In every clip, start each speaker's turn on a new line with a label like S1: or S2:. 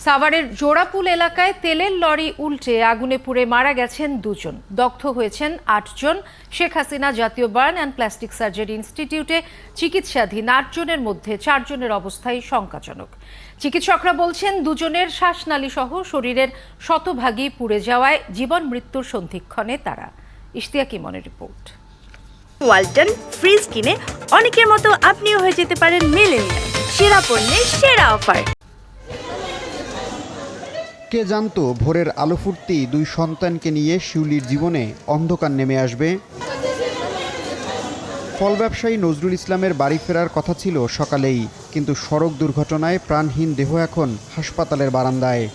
S1: সাভারের জোড়াপুল এলাকায় তেলের লরি উল্টে আগুনে পুড়ে মারা গেছেন দুজন, দগ্ধ হয়েছেন ৮ জন। শেখ হাসিনা জাতীয় বার্ন অ্যান্ড প্লাস্টিক সার্জারি ইনস্টিটিউটে চিকিৎসাধীন ৮ জনের মধ্যে ৪ জনের অবস্থাই শঙ্কাজনক। চিকিৎসকরা বলছেন দুজনের শ্বাসনালী সহ শরীরের শতভাগই পুড়ে যাওয়ায় জীবন মৃত্যুর সন্ধিক্ষণে তারা। ইশতিয়াক ইমনের রিপোর্ট।
S2: ওয়ালটন ফ্রিজ কিনে অনেকের মতো আপনিও হয়ে যেতে পারেন মিলেনিয়াল। সেরা পণ্যের সেরা অফার।
S3: কে জানতো ভোরের আলো ফুটতেই দুই সন্তানকে নিয়ে শিউলির জীবনে অন্ধকার নেমে আসবে। ফল ব্যবসায়ী নজরুল ইসলামের বাড়ি ফেরার কথা ছিল সকালেই, কিন্তু সড়ক দুর্ঘটনায় প্রাণহীন দেহ এখন হাসপাতালের বারান্দায়।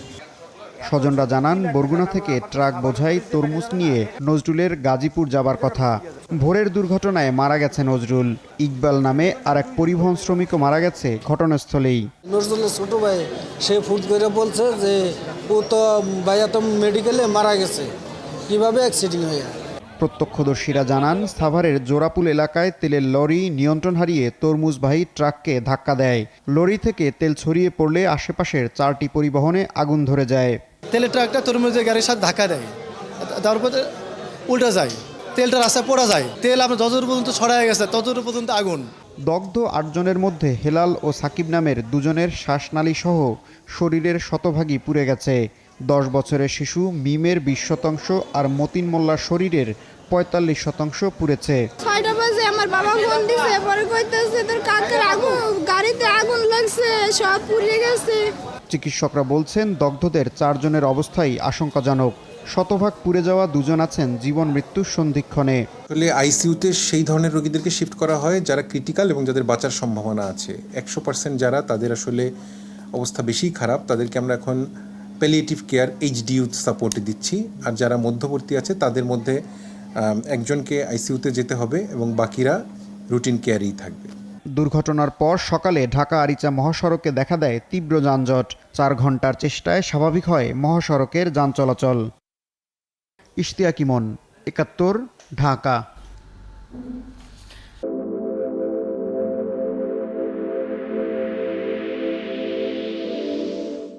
S3: স্বজনরা জানান, বরগুনা থেকে ট্রাক বোঝাই তরমুজ নিয়ে নজরুলের গাজীপুর যাবার কথা। ভোরের দুর্ঘটনায় মারা গেছে নজরুল। ইকবাল নামে আর এক পরিবহন শ্রমিকও মারা গেছে ঘটনাস্থলেই।
S4: নজরুলের ছোট ভাই সে ফুট করে বলছে যে ও তো ভাইয়া তো মেডিকেলে মারা গেছে, কিভাবে অ্যাক্সিডেন্ট হয়ে।
S3: প্রত্যক্ষদর্শীরা জানান, সাভারের জোড়াপুল এলাকায় তেলের লরি নিয়ন্ত্রণ হারিয়ে তরমুজবাহী ট্রাককে ধাক্কা দেয়। লরি থেকে তেল ছড়িয়ে পড়লে আশেপাশের 4টি পরিবহনে আগুন ধরে যায়।
S5: তেলের ট্রাকটা তরমুজের গাড়ির সাথে ধাক্কা দেয়, তারপরে উল্টা যায়, তেলটা রাস্তায় পড়া যায়। তেল আপনার যতদূর পর্যন্ত ছড়ায় গেছে ততদূর পর্যন্ত আগুন।
S3: দগ্ধ 8 জনের মধ্যে হেলাল ও সাকিব নামের দুজনের শ্বাসনালী সহ শরীরের শতভাগই পুড়ে গেছে। 10 বছরের শিশু মিমের 20% আর মতিন মোল্লার শরীরের 45% পুড়েছে।
S6: 6টা বাজে আমার বাবা ফোন দিছে, পরে কইতেছে তোর কাকার আগুন, গাড়িতে আগুন লাগছে, সব পুড়ে গেছে।
S3: চিকিৎসকরা বলছেন, দগ্ধদের 4 জনের অবস্থাই আশঙ্কাজনক। শতভাগ পুড়ে যাওয়া 2 জন আছেন জীবন মৃত্যুর সন্ধিক্ষণে।
S7: আসলে আইসিইউতে সেই ধরনের রোগীদেরকে শিফট করা হয় যারা ক্রিটিক্যাল এবং যাদের বাঁচার সম্ভাবনা আছে। 100% যারা তাদের আসলে অবস্থা বেশি খারাপ, তাদেরকে আমরা এখন প্যালিয়েটিভ কেয়ার এইচডিইউ সাপোর্টে দিচ্ছি। আর যারা মধ্যবর্তী আছে তাদের মধ্যে একজনকে আইসিইউতে যেতে হবে এবং বাকিরা রুটিন কেয়ারেই থাকবে।
S3: দুর্ঘটনার পর সকালে ঢাকা আরিচা মহাসড়কে দেখা দেয় তীব্র যানজট। 4 ঘন্টার চেষ্টায় স্বাভাবিক হয় মহাসড়কের যান চলাচল। ইশতিয়াক ইমন, 71, ঢাকা।